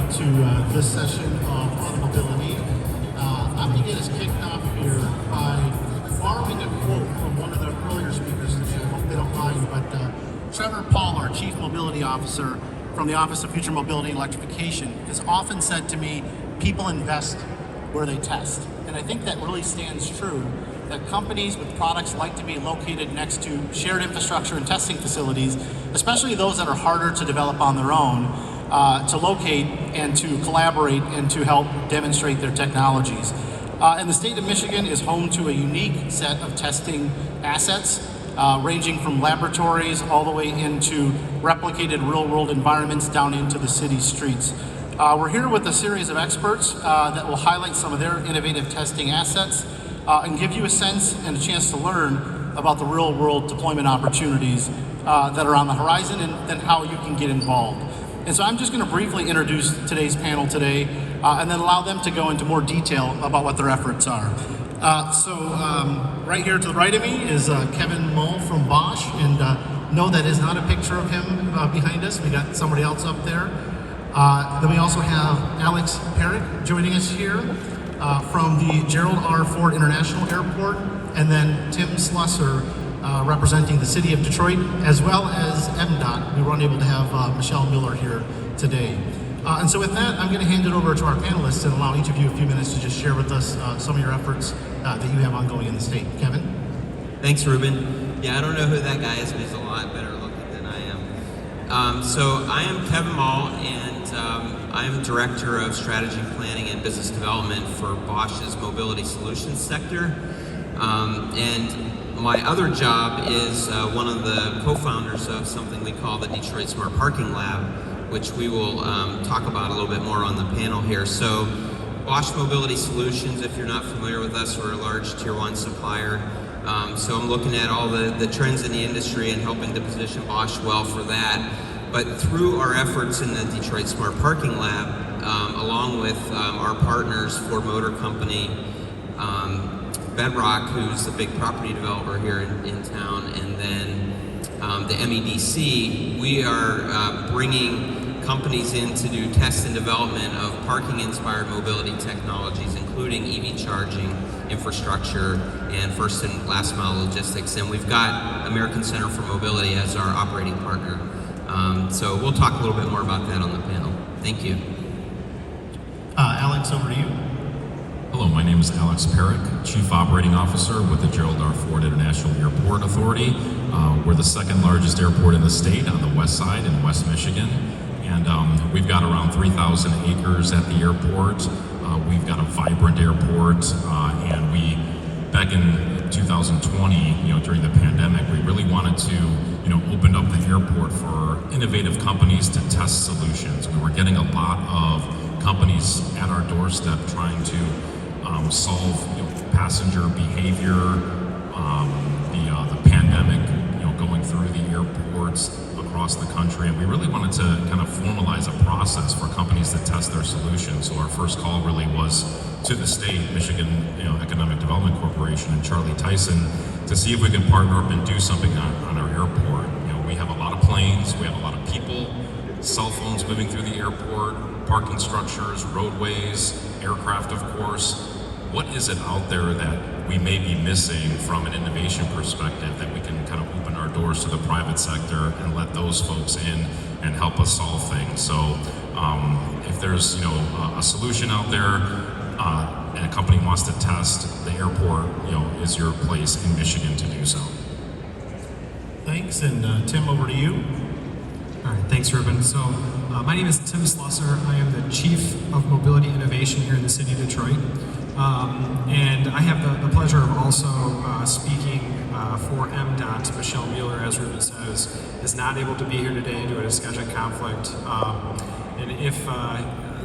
welcome to this session of Automobility. I'm going to get us kicked off here by borrowing a quote from one of the earlier speakers. I hope they don't mind, but Trevor Paul, our Chief Mobility Officer from the Office of Future Mobility and Electrification, has often said to me, people invest where they test. And I think that really stands true, that companies with products like to be located next to shared infrastructure and testing facilities, especially those that are harder to develop on their own, to locate and to collaborate and to help demonstrate their technologies. And the state of Michigan is home to a unique set of testing assets, ranging from laboratories all the way into replicated real-world environments down into the city streets. We're here with a series of experts that will highlight some of their innovative testing assets and give you a sense and a chance to learn about the real-world deployment opportunities that are on the horizon and then how you can get involved. And so I'm just going to briefly introduce today's panel today and then allow them to go into more detail about what their efforts are. Right here to the right of me is Kevin Mull from Bosch, and no, that is not a picture of him behind us. We got somebody else up there. Then we also have Alex Perrick joining us here from the Gerald R. Ford International Airport, and then Tim Slusser representing the City of Detroit, as well as MDOT. We were unable to have Michele Mueller here today. And so with that, I'm going to hand it over to our panelists and allow each of you a few minutes to just share with us some of your efforts that you have ongoing in the state. Kevin? Thanks, Reuben. Yeah, I don't know who that guy is, but he's a lot better looking than I am. So I am Kevin Mull, and I am Director of Strategy Planning and Business Development for Bosch's Mobility Solutions sector. And my other job is one of the co-founders of something we call the Detroit Smart Parking Lab, which we will talk about a little bit more on the panel here. So Bosch Mobility Solutions, if you're not familiar with us, we're a large tier 1 supplier. So I'm looking at all the trends in the industry and helping to position Bosch well for that. But through our efforts in the Detroit Smart Parking Lab, along with our partners, Ford Motor Company, Bedrock, who's the big property developer here in town, and then the MEDC, we are bringing companies in to do test and development of parking-inspired mobility technologies, including EV charging, infrastructure, and first and last mile logistics. And we've got American Center for Mobility as our operating partner. So we'll talk a little bit more about that on the panel. Thank you. Alex, over to you. Hello, my name is Alex Perrick, Chief Operating Officer with the Gerald R. Ford International Airport Authority. We're the second largest airport in the state on the west side in West Michigan. And we've got around 3,000 acres at the airport. We've got a vibrant airport, and back in 2020, during the pandemic, we really wanted to, open up the airport for innovative companies to test solutions. We were getting a lot of companies at our doorstep trying to solve passenger behavior, the pandemic, going through the airports across the country, and we really wanted to kind of formalize a process for companies to test their solutions. So our first call really was to the state, Michigan Economic Development Corporation, and Charlie Tyson to see if we could partner up and do something on our airport. We have a lot of planes, we have a lot of people, cell phones moving through the airport, parking structures, roadways, aircraft, of course. What is it out there that we may be missing from an innovation perspective that we can kind of open our doors to the private sector and let those folks in and help us solve things? So if there's a solution out there and a company wants to test, the airport is your place in Michigan to do so. Thanks, and Tim, over to you. All right, thanks, Reuben. So my name is Tim Slusser. I am the Chief of Mobility Innovation here in the city of Detroit. And I have the pleasure of also speaking for MDOT. Michele Mueller, as Reuben says, is not able to be here today due to a scheduling conflict.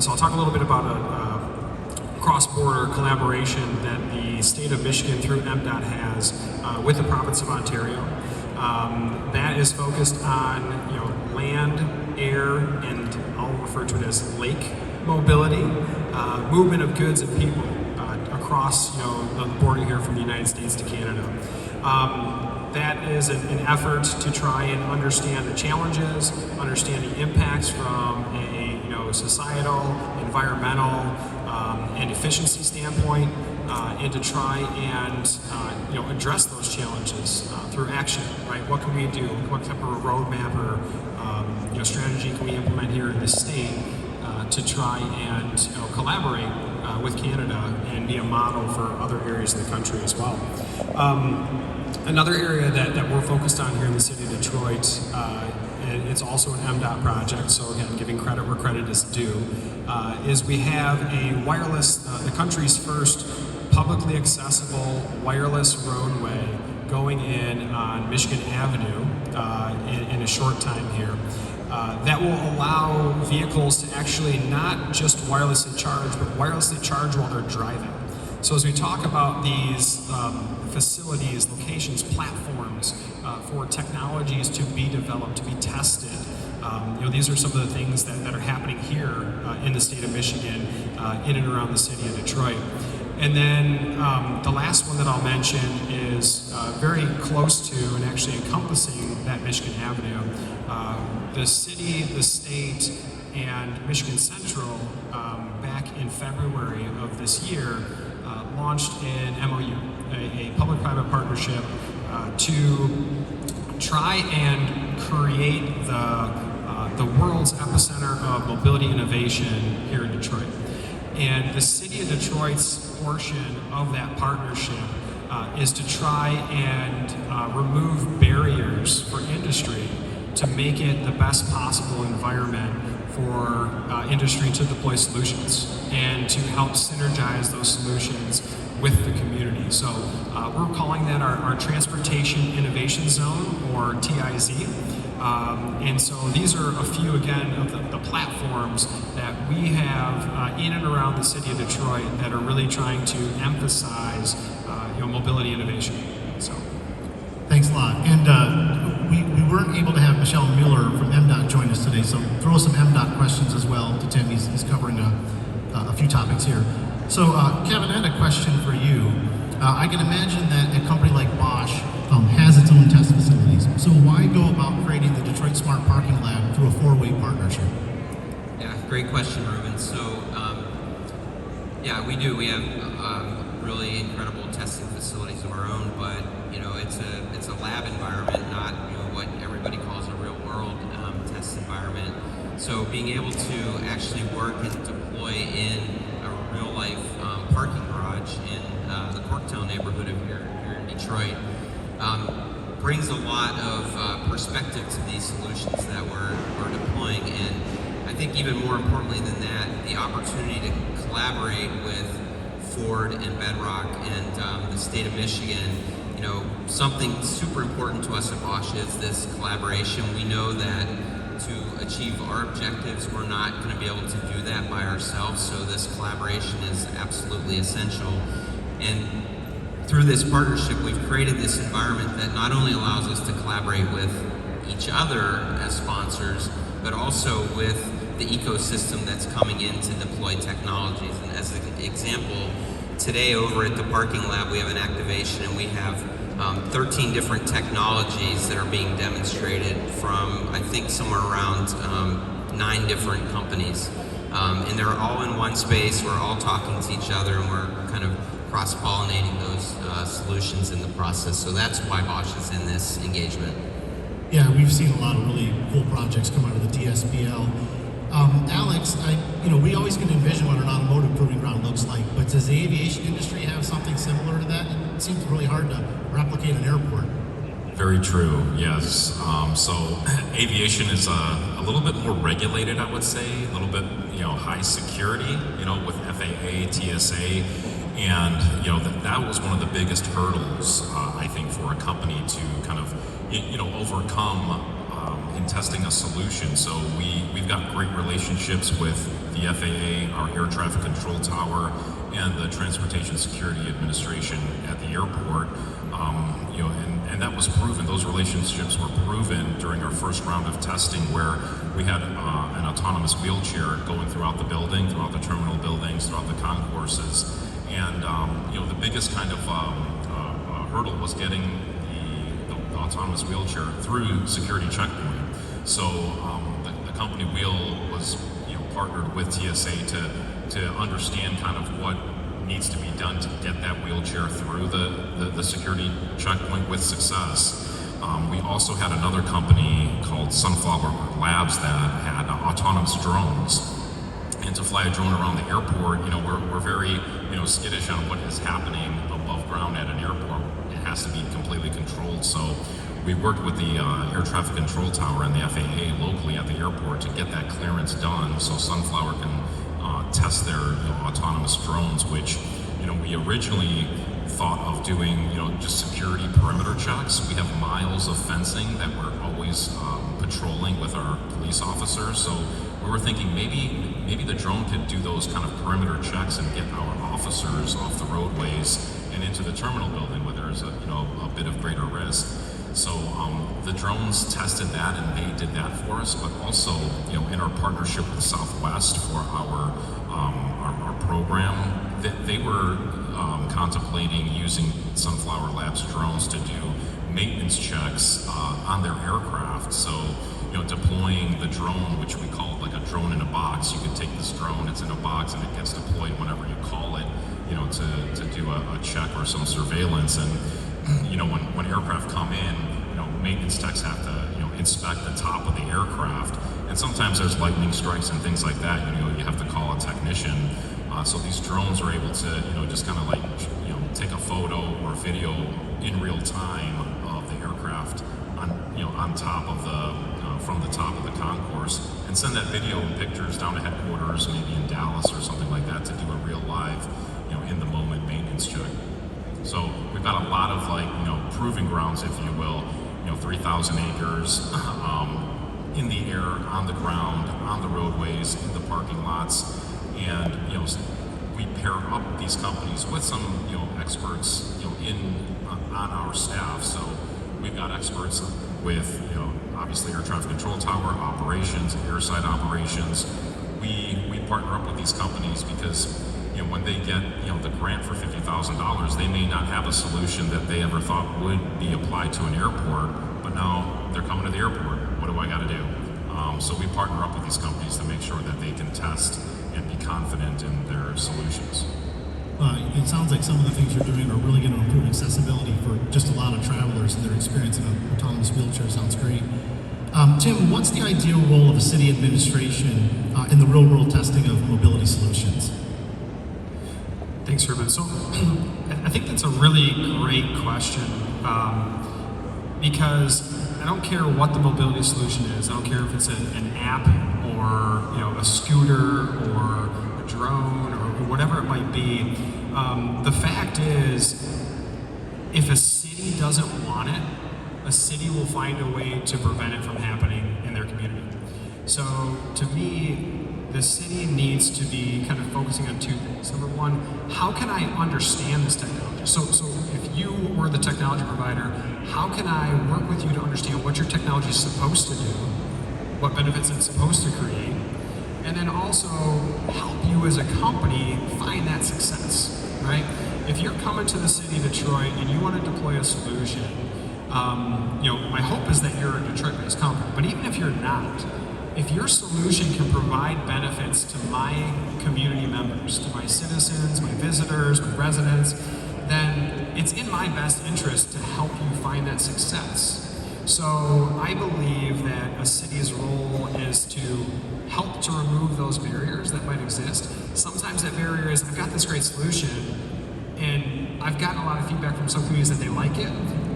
So I'll talk a little bit about a cross-border collaboration that the state of Michigan through MDOT has with the province of Ontario. That is focused on land, air, and I'll refer to it as lake mobility, movement of goods and people across the border here from the United States to Canada. That is an effort to try and understand the challenges, understand the impacts from a a societal, environmental, and efficiency standpoint, and to try and address those challenges through action. Right? What can we do? What type of a roadmap or strategy can we implement here in this state to try and collaborate with Canada and be a model for other areas of the country as well. Another area that we're focused on here in the city of Detroit, and it's also an MDOT project, so again, giving credit where credit is due, is we have a wireless, the country's first publicly accessible wireless roadway going in on Michigan Avenue in a short time here. That will allow vehicles to actually not just wirelessly charge, but wirelessly charge while they're driving. So as we talk about these facilities, locations, platforms for technologies to be developed, to be tested, these are some of the things that are happening here in the state of Michigan, in and around the city of Detroit. And then the last one that I'll mention is very close to and actually encompassing that Michigan Avenue. The city, the state, and Michigan Central back in February of this year launched an MOU, a public-private partnership to try and create the world's epicenter of mobility innovation here in Detroit. And the city of Detroit's portion of that partnership is to try and remove barriers for industry to make it the best possible environment for industry to deploy solutions and to help synergize those solutions with the community. So we're calling that our Transportation Innovation Zone, or TIZ. And so these are a few, again, of the platforms that we have in and around the city of Detroit that are really trying to emphasize mobility innovation. So. Thanks a lot. And we weren't able to have Michele and Mueller from MDOT join us today, so throw some MDOT questions as well to Tim. He's covering a few topics here. So Kevin, I had a question for you. I can imagine that a company like Bosch has its own test facilities. So why go about creating the Detroit Smart Parking Lab through a four-way partnership? Yeah, great question, Reuben. So, we do. We have really incredible testing facilities of our own, but it's a lab environment, not what everybody calls a real-world test environment. So, being able to actually work and deploy in a real-life parking garage in the Corktown neighborhood of here in Detroit brings a lot of perspective to these solutions that we're deploying. And I think even more importantly than that, the opportunity to collaborate with Ford and Bedrock and the state of Michigan. Something super important to us at Bosch is this collaboration. We know that to achieve our objectives, we're not going to be able to do that by ourselves, so this collaboration is absolutely essential. And through this partnership, we've created this environment that not only allows us to collaborate with each other as sponsors, but also with the ecosystem that's coming in to deploy technologies. And as an example, today over at the parking lab, we have an activation and we have 13 different technologies that are being demonstrated from, I think, somewhere around 9 different companies. And they're all in one space, we're all talking to each other, and we're kind of cross-pollinating those solutions in the process. So that's why Bosch is in this engagement. Yeah, we've seen a lot of really cool projects come out of the DSPL. Alex, we always can envision what an automotive proving ground looks like, but does the aviation industry have something similar to that? It seems really hard to replicate an airport. Very true, yes. So aviation is a little bit more regulated, I would say, a little bit, high security, with FAA, TSA, and, that was one of the biggest hurdles, I think, for a company to kind of, overcome in testing a solution. So we've got great relationships with the FAA, our air traffic control tower, and the Transportation Security Administration at the airport. And that was proven, those relationships were proven during our first round of testing, where we had an autonomous wheelchair going throughout the building, throughout the terminal buildings, throughout the concourses. And the biggest kind of hurdle was getting the autonomous wheelchair through security checkpoint. So the company wheel was partnered with TSA to understand kind of what needs to be done to get that wheelchair through the security checkpoint with success. We also had another company called Sunflower Labs that had autonomous drones. And to fly a drone around the airport, we're very, skittish on what is happening above ground at an airport. It has to be completely controlled. So we worked with the air traffic control tower and the FAA locally at the airport to get that clearance done so Sunflower can test their autonomous drones, which, we originally thought of doing, just security perimeter checks. We have miles of fencing that we're always patrolling with our police officers. So we were thinking maybe the drone could do those kind of perimeter checks and get our officers off the roadways and into the terminal building where there's a bit of greater risk. So the drones tested that and they did that for us, but also in our partnership with Southwest for our program, they were contemplating using Sunflower Labs drones to do maintenance checks on their aircraft. So deploying the drone, which we call like a drone in a box. You could take this drone, it's in a box, and it gets deployed whenever you call it, to do a check or some surveillance. And when aircraft come in, maintenance techs have to inspect the top of the aircraft, and sometimes there's lightning strikes and things like that. You have to call a technician. So these drones are able to just kind of like take a photo or video in real time of the aircraft on top of from the top of the concourse, and send that video and pictures down to headquarters, maybe in Dallas or something like that, to do a real live, in the moment maintenance check. So we've got a lot of proving grounds, if you will, 3,000 acres in the air, on the ground, on the roadways, in the parking lots, and we pair up these companies with some experts on our staff. So we've got experts with obviously air traffic control tower operations, airside operations. We partner up with these companies because when they get the grant for $50,000, they may not have a solution that they ever thought would be applied to an airport, but now they're coming to the airport. What do I got to do? So we partner up with these companies to make sure that they can test and be confident in their solutions. It sounds like some of the things you're doing are really going to improve accessibility for just a lot of travelers and their experience in an autonomous wheelchair. Sounds great. Tim, what's the ideal role of a city administration in the real-world testing of mobility solutions? Thanks, Reuben. So I think that's a really great question because I don't care what the mobility solution is. I don't care if it's an app or a scooter or a drone or whatever it might be. The fact is, if a city doesn't want it, a city will find a way to prevent it from happening in their community. So to me, the city needs to be kind of focusing on two things. Number one, how can I understand this technology? So if you were the technology provider, how can I work with you to understand what your technology is supposed to do, what benefits it's supposed to create, and then also help you as a company find that success, right? If you're coming to the city of Detroit and you want to deploy a solution, my hope is that you're a Detroit-based company, but even if you're not, if your solution can provide benefits to my community members, to my citizens, my visitors, my residents, then it's in my best interest to help you find that success. So I believe that a city's role is to help to remove those barriers that might exist. Sometimes that barrier is, I've got this great solution, and I've gotten a lot of feedback from some communities that they like it,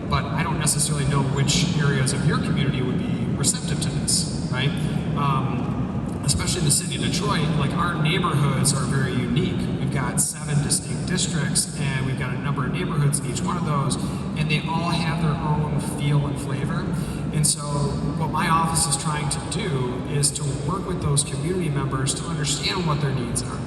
but I don't necessarily know which areas of your community would be receptive to this, right? Especially in the city of Detroit, our neighborhoods are very unique. We've got 7 distinct districts, and we've got a number of neighborhoods in each one of those, and they all have their own feel and flavor. And so what my office is trying to do is to work with those community members to understand what their needs are.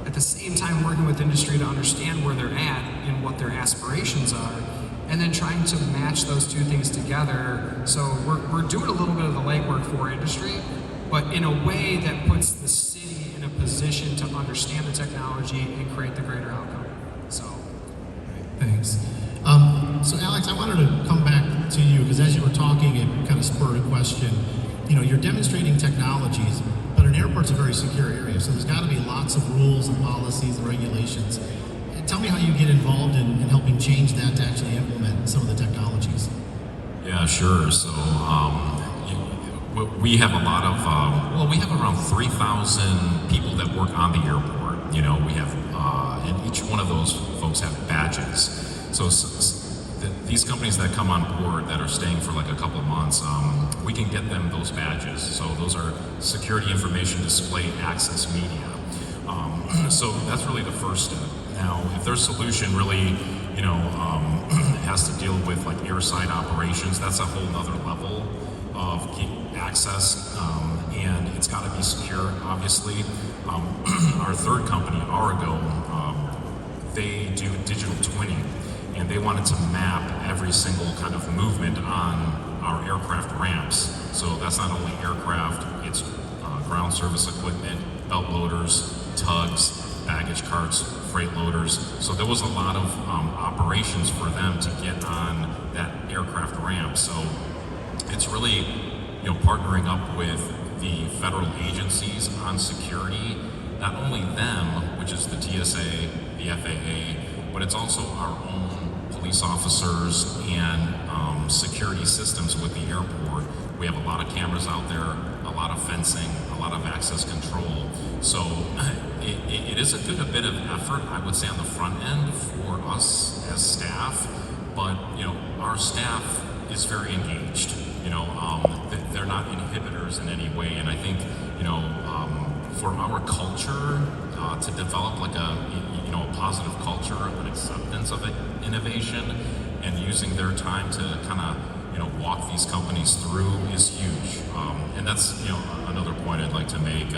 At the same time, working with industry to understand where they're at and what their aspirations are, and then trying to match those two things together. So we're doing a little bit of the legwork for industry, but in a way that puts the city in a position to understand the technology and create the greater outcome. So, thanks. So Alex, I wanted to come back to you because as you were talking, it kind of spurred a question. You're demonstrating technologies, but an airport's a very secure area, so there's got to be lots of rules and policies and regulations. Tell me how you get involved in helping change that to actually implement some of the technologies. Yeah, sure. So we have a lot of, we have around 3,000 people that work on the airport. You know, we have, and each one of those folks have badges. So these companies that come on board that are staying for like a couple of months, we can get them those badges. So those are security information display access media. So that's really the first step. Now, if their solution really, has to deal with like airside operations, that's a whole nother level of access, and it's got to be secure, obviously. Our third company, Arago, they do digital twinning, and they wanted to map every single kind of movement on our aircraft ramps. So that's not only aircraft, it's ground service equipment, belt loaders, tugs, baggage carts, freight loaders. So there was a lot of operations for them to get on that aircraft ramp. So it's really, partnering up with the federal agencies on security, not only them, which is the TSA, the FAA, but it's also our own police officers and security systems with the airport. We have a lot of cameras out there, a lot of fencing, a lot of access control. So it is a bit of effort, I would say, on the front end for us as staff, but our staff is very engaged. They're not inhibitors in any way, and I think for our culture to develop like a positive culture, an acceptance of innovation, and using their time to kind of walk these companies through is huge. And that's another point I'd like to make.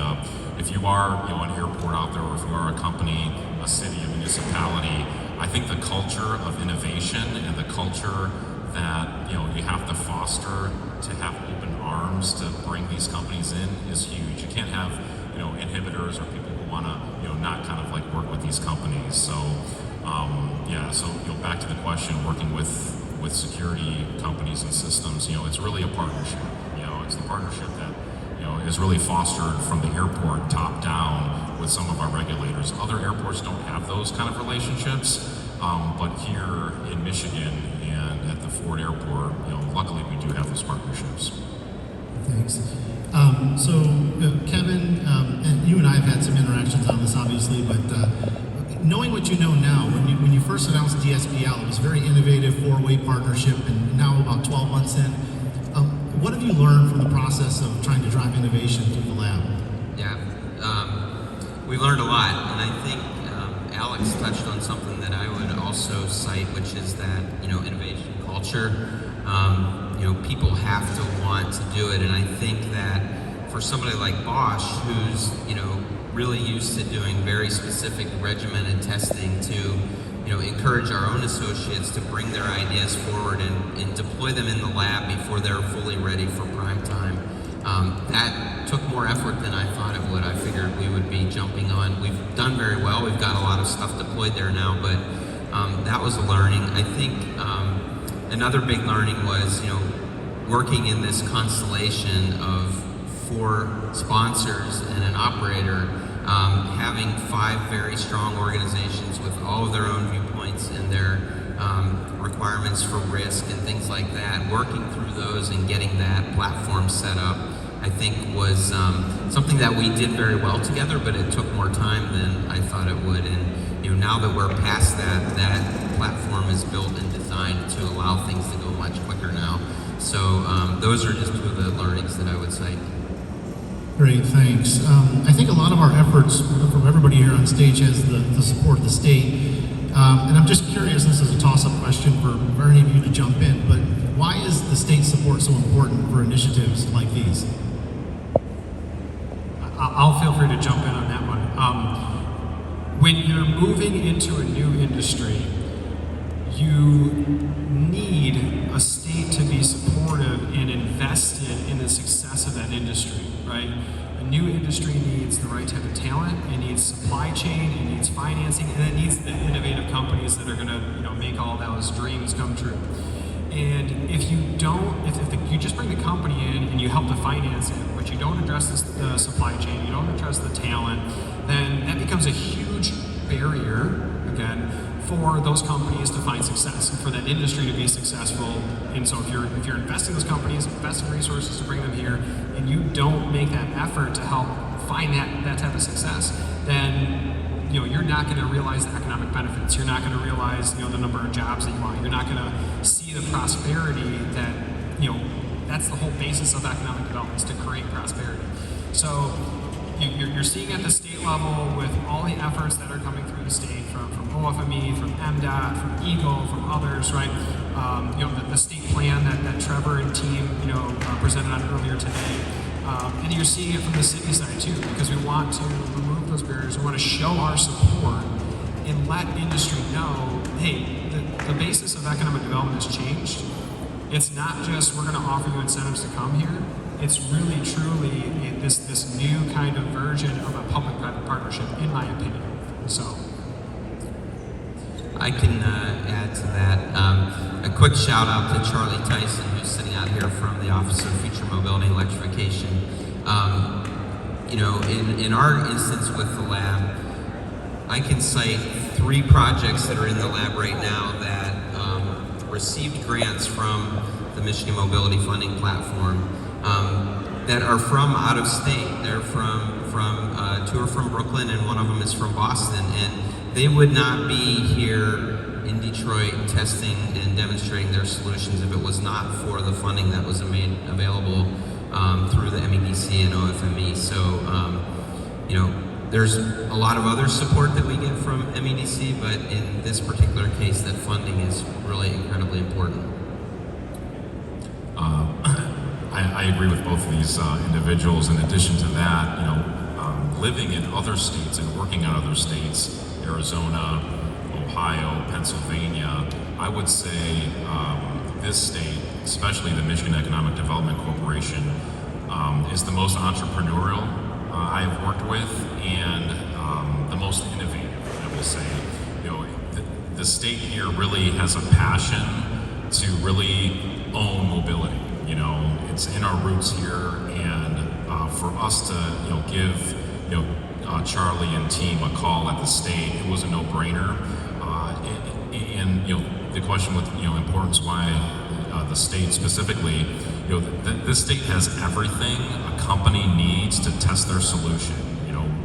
If you are an airport out there, or if you are a company, a city, a municipality, I think the culture of innovation and the culture that you have to foster to have open arms to bring these companies in is huge. You can't have inhibitors or people who want to not kind of like work with these companies. So back to the question, working with security companies and systems, it's really a partnership. It's the partnership that is really fostered from the airport top down with some of our regulators. Other airports don't have those kind of relationships, but here in Michigan and at the Ford Airport, luckily we do have those partnerships. Thanks. Kevin, and you and I have had some interactions on this, obviously, but knowing what you know now, when you first announced DSPL, it was a very innovative four-way partnership, and now about 12 months in, what have you learned from the process of trying to drive innovation through the lab? Yeah, we learned a lot, and I think Alex touched on something that I would also cite, which is that innovation culture. People have to want to do it, and I think that for somebody like Bosch, who's really used to doing very specific regimented testing, to encourage our own associates to bring their ideas forward and deploy them in the lab before they're fully ready for prime time. That took more effort than I thought it would. I figured we would be jumping on. We've done very well. We've got a lot of stuff deployed there now, but that was a learning. I think another big learning was, working in this constellation of 4 sponsors and an operator, having 5 very strong organizations with all of their own viewpoints and their requirements for risk and things like that, working through those and getting that platform set up, I think was something that we did very well together, but it took more time than I thought it would. And now that we're past that, that platform is built and designed to allow things to go much quicker now. So those are just 2 of the learnings that I would cite. Great, thanks. I think a lot of our efforts from everybody here on stage has the support of the state. And I'm just curious, this is a toss-up question for any of you to jump in, but why is the state support so important for initiatives like these? I'll feel free to jump in on that one. When you're moving into a new industry, you need a state to be supportive and invested in the success of that industry, right? A new industry needs the right type of talent, it needs supply chain, it needs financing, and it needs the innovative companies that are gonna, make all those dreams come true. And if you don't, if you just bring the company in and you help to finance it, but you don't address the supply chain, you don't address the talent, then that becomes a huge barrier, again, for those companies to find success and for that industry to be successful. And so if you're investing in those companies, investing resources to bring them here, and you don't make that effort to help find that type of success, then you're not going to realize the economic benefits. You're not going to realize the number of jobs that you want. You're not going to see the prosperity that that's the whole basis of economic development, is to create prosperity. So you're seeing at the state level with all the efforts that are coming through the state from OFME, from MDOT, from EGLE, from others, right? The state plan that Trevor and team presented on earlier today. And you're seeing it from the city side too, because we want to remove those barriers. We want to show our support and let industry know, hey, the basis of economic development has changed. It's not just we're going to offer you incentives to come here. It's really, truly this new kind of version of a public-private partnership, in my opinion. So I can add to that. A quick shout out to Charlie Tyson, who's sitting out here from the Office of Future Mobility and Electrification. In our instance with the lab, I can cite 3 projects that are in the lab right now that received grants from the Michigan Mobility Funding Platform that are from out of state. They're from 2 are from Brooklyn and 1 of them is from Boston, and they would not be here in Detroit testing and demonstrating their solutions if it was not for the funding that was made available through the MEDC and OFME. So, there's a lot of other support that we get from MEDC, but in this particular case, that funding is really incredibly important. I agree with both of these individuals. In addition to that, living in other states and working in other states, Arizona, Ohio, Pennsylvania, I would say this state, especially the Michigan Economic Development Corporation, is the most entrepreneurial I have worked with, and the most innovative, I will say. The state here really has a passion to really own mobility. It's in our roots here, and for us to give Charlie and team a call at the state, it was a no-brainer. And the question with importance why the state specifically, this state has everything a company needs to test their solution.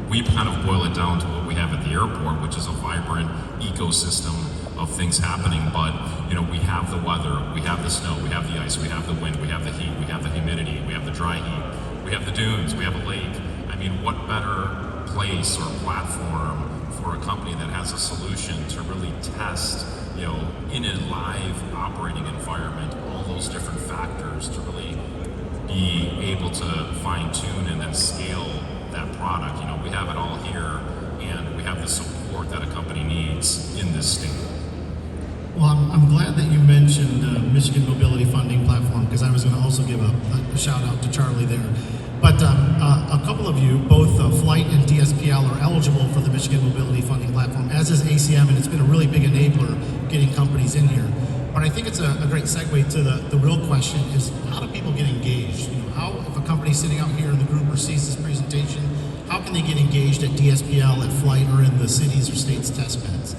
We kind of boil it down to what we have at the airport, which is a vibrant ecosystem of things happening. But we have the weather, we have the snow, we have the ice, we have the wind, we have the heat, we have the humidity, we have the dry heat, we have the dunes, we have a lake. I mean, what better place or platform for a company that has a solution to really test, in a live operating environment, all those different factors to really be able to fine tune and then scale that product. We have it all here, and we have the support that a company needs in this state. Well, I'm glad that you mentioned Michigan Mobility Funding Platform, because I was going to also give a shout out to Charlie there. But a couple of you, both FLITE and DSPL, are eligible for the Michigan Mobility Funding Platform, as is ACM, and it's been a really big enabler getting companies in here. But I think it's a great segue to the real question is, how do people get engaged? How, if a company's sitting out here in the group or sees this presentation, how can they get engaged at DSPL, at FLITE, or in the cities or states test beds?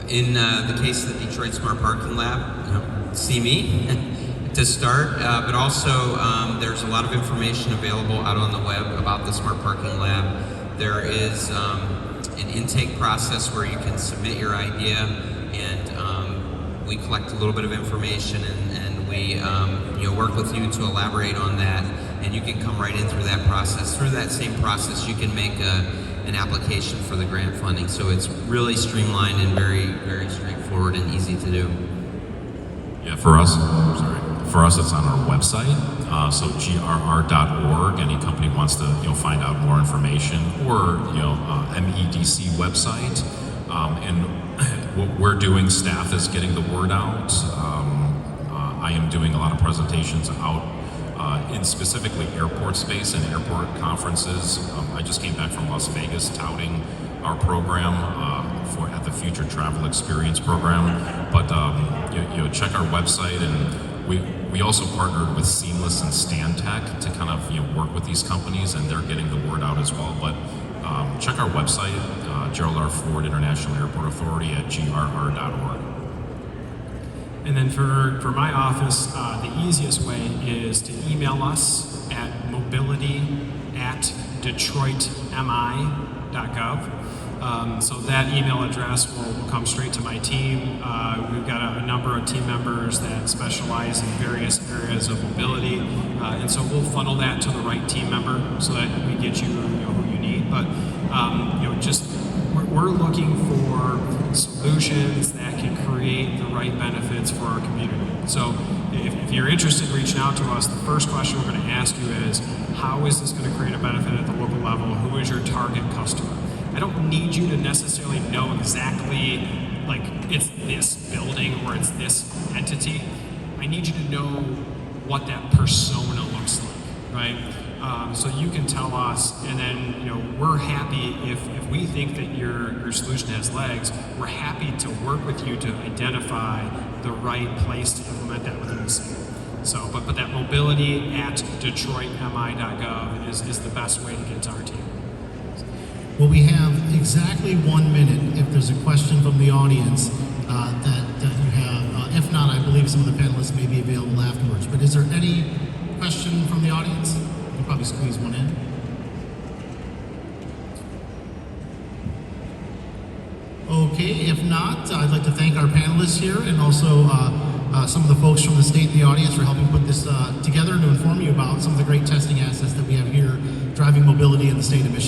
In the case of the Detroit Smart Parking Lab, see me to start, but also there's a lot of information available out on the web about the Smart Parking Lab. There is an intake process where you can submit your idea, and we collect a little bit of information, and we work with you to elaborate on that, and you can come right in through that process. Through that same process, you can make an application for the grant funding. So it's really streamlined and very, very straightforward and easy to do. Yeah, for us, it's on our website. So grr.org. Any company wants to find out more information, or MEDC website. And what we're doing, staff is getting the word out. I am doing a lot of presentations out in specifically airport space and airport conferences. I just came back from Las Vegas touting our program at the Future Travel Experience program. But check our website, and we also partnered with Seamless and Stantec to kind of work with these companies, and they're getting the word out as well. But check our website, Gerald R. Ford International Airport Authority at grr.org. And then for my office, the easiest way is to email us at mobility@detroitmi.gov. So that email address will come straight to my team. We've got a number of team members that specialize in various areas of mobility, and so we'll funnel that to the right team member so that we get you, who you need. But we're looking for solutions that can create the right benefits for our community. So if you're interested in reaching out to us, the first question we're going to ask you is, how is this going to create a benefit at the local level? Who is your target customer? I don't need you to necessarily know exactly, like, it's this building or it's this entity. I need you to know what that persona looks like, right? So you can tell us, and then we're happy if we think that your solution has legs. We're happy to work with you to identify the right place to implement that within the city. So, but that mobility@detroitmi.gov is the best way to get to our team. Well, we have exactly 1 minute if there's a question from the audience that you have. If not, I believe some of the panelists may be available afterwards. But is there any question from the audience? You probably squeeze one in. Okay, if not, I'd like to thank our panelists here and also some of the folks from the state and the audience for helping put this together and to inform you about some of the great testing assets that we have here driving mobility in the state of Michigan.